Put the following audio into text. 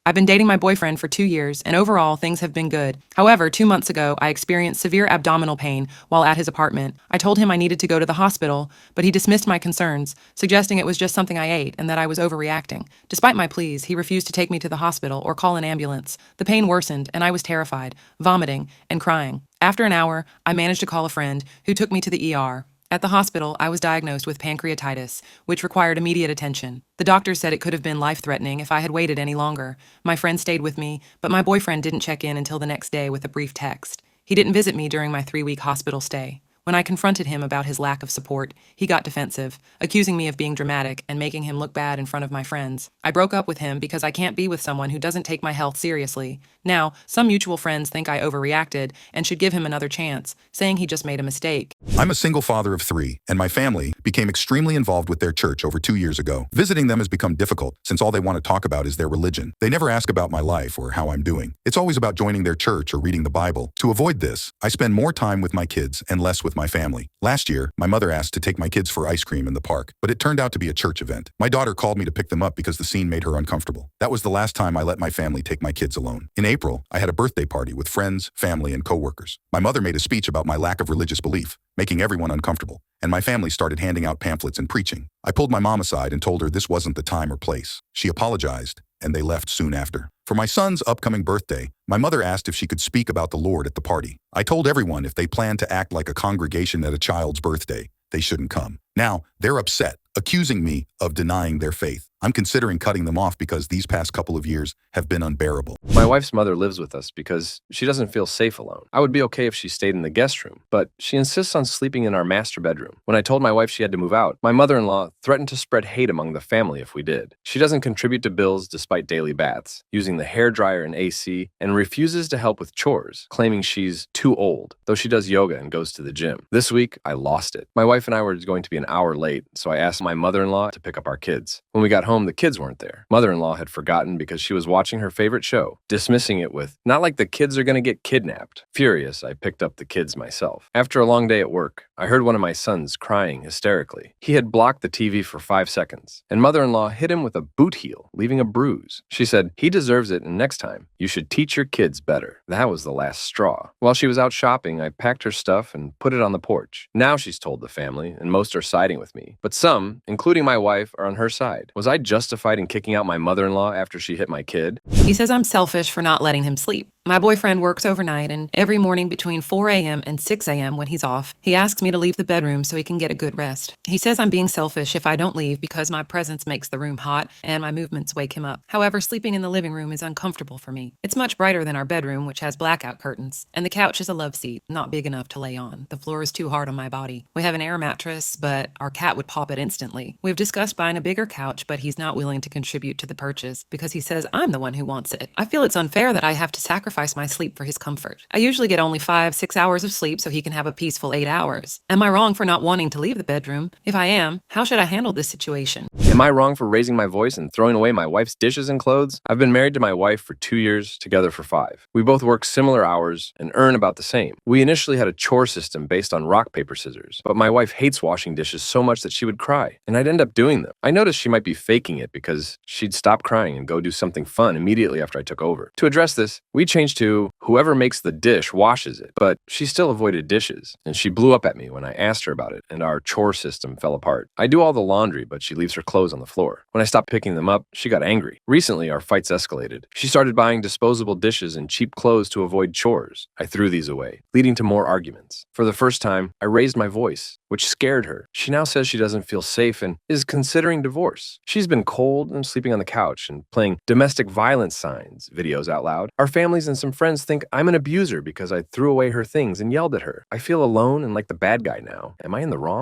I've been dating my boyfriend for 2 years, and overall, things have been good. However, 2 months ago, I experienced severe abdominal pain while at his apartment. I told him I needed to go to the hospital, but he dismissed my concerns, suggesting it was just something I ate and that I was overreacting. Despite my pleas, he refused to take me to the hospital or call an ambulance. The pain worsened, and I was terrified, vomiting, and crying. After an hour, I managed to call a friend, who took me to the ER. At the hospital, I was diagnosed with pancreatitis, which required immediate attention. The doctor said it could have been life-threatening if I had waited any longer. My friend stayed with me, but my boyfriend didn't check in until the next day with a brief text. He didn't visit me during my 3-week hospital stay. When I confronted him about his lack of support, he got defensive, accusing me of being dramatic and making him look bad in front of my friends. I broke up with him because I can't be with someone who doesn't take my health seriously. Now, some mutual friends think I overreacted and should give him another chance, saying he just made a mistake. I'm a single father of 3, and my family became extremely involved with their church over 2 years ago. Visiting them has become difficult since all they want to talk about is their religion. They never ask about my life or how I'm doing. It's always about joining their church or reading the Bible. To avoid this, I spend more time with my kids and less with my family. Last year, my mother asked to take my kids for ice cream in the park, but it turned out to be a church event. My daughter called me to pick them up because the scene made her uncomfortable. That was the last time I let my family take my kids alone. In April, I had a birthday party with friends, family, and coworkers. My mother made a speech about my lack of religious belief, making everyone uncomfortable, and my family started handing out pamphlets and preaching. I pulled my mom aside and told her this wasn't the time or place. She apologized, and they left soon after. For my son's upcoming birthday, my mother asked if she could speak about the Lord at the party. I told everyone if they planned to act like a congregation at a child's birthday, they shouldn't come. Now, they're upset, accusing me of denying their faith. I'm considering cutting them off because these past couple of years have been unbearable. My wife's mother lives with us because she doesn't feel safe alone. I would be okay if she stayed in the guest room, but she insists on sleeping in our master bedroom. When I told my wife she had to move out, my mother-in-law threatened to spread hate among the family if we did. She doesn't contribute to bills despite daily baths, using the hairdryer and AC, and refuses to help with chores, claiming she's too old, though she does yoga and goes to the gym. This week, I lost it. My wife and I were going to be an hour late, so I asked my mother-in-law to pick up our kids. When we got home, the kids weren't there. Mother-in-law had forgotten because she was watching her favorite show, dismissing it with, "Not like the kids are going to get kidnapped." Furious, I picked up the kids myself. After a long day at work, I heard one of my sons crying hysterically. He had blocked the TV for 5 seconds, and mother-in-law hit him with a boot heel, leaving a bruise. She said, "He deserves it, and next time, you should teach your kids better." That was the last straw. While she was out shopping, I packed her stuff and put it on the porch. Now she's told the family, and most are siding with me. But some, including my wife, are on her side. Was I justified in kicking out my mother-in-law after she hit my kid? He says I'm selfish for not letting him sleep. My boyfriend works overnight, and every morning between 4 a.m. and 6 a.m. when he's off, he asks me to leave the bedroom so he can get a good rest. He says I'm being selfish if I don't leave because my presence makes the room hot and my movements wake him up. However, sleeping in the living room is uncomfortable for me. It's much brighter than our bedroom, which has blackout curtains, and the couch is a love seat, not big enough to lay on. The floor is too hard on my body. We have an air mattress, but our cat would pop it instantly. We've discussed buying a bigger couch, but he's not willing to contribute to the purchase because he says I'm the one who wants it. I feel it's unfair that I have to sacrifice my sleep for his comfort. I usually get only 5-6 hours of sleep so he can have a peaceful 8 hours. Am I wrong for not wanting to leave the bedroom? If I am, how should I handle this situation? Am I wrong for raising my voice and throwing away my wife's dishes and clothes? I've been married to my wife for 2 years, together for 5. We both work similar hours and earn about the same. We initially had a chore system based on rock, paper, scissors, but my wife hates washing dishes so much that she would cry, and I'd end up doing them. I noticed she might be faking it because she'd stop crying and go do something fun immediately after I took over. To address this, we changed to whoever makes the dish washes it, but she still avoided dishes, and she blew up at me when I asked her about it, and our chore system fell apart. I do all the laundry, but she leaves her clothes on the floor. When I stopped picking them up, she got angry. Recently, our fights escalated. She started buying disposable dishes and cheap clothes to avoid chores. I threw these away, leading to more arguments. For the first time, I raised my voice, which scared her. She now says she doesn't feel safe and is considering divorce. She's been cold and sleeping on the couch and playing domestic violence signs videos out loud. Our families and some friends think I'm an abuser because I threw away her things and yelled at her. I feel alone and like the bad guy now. Am I in the wrong?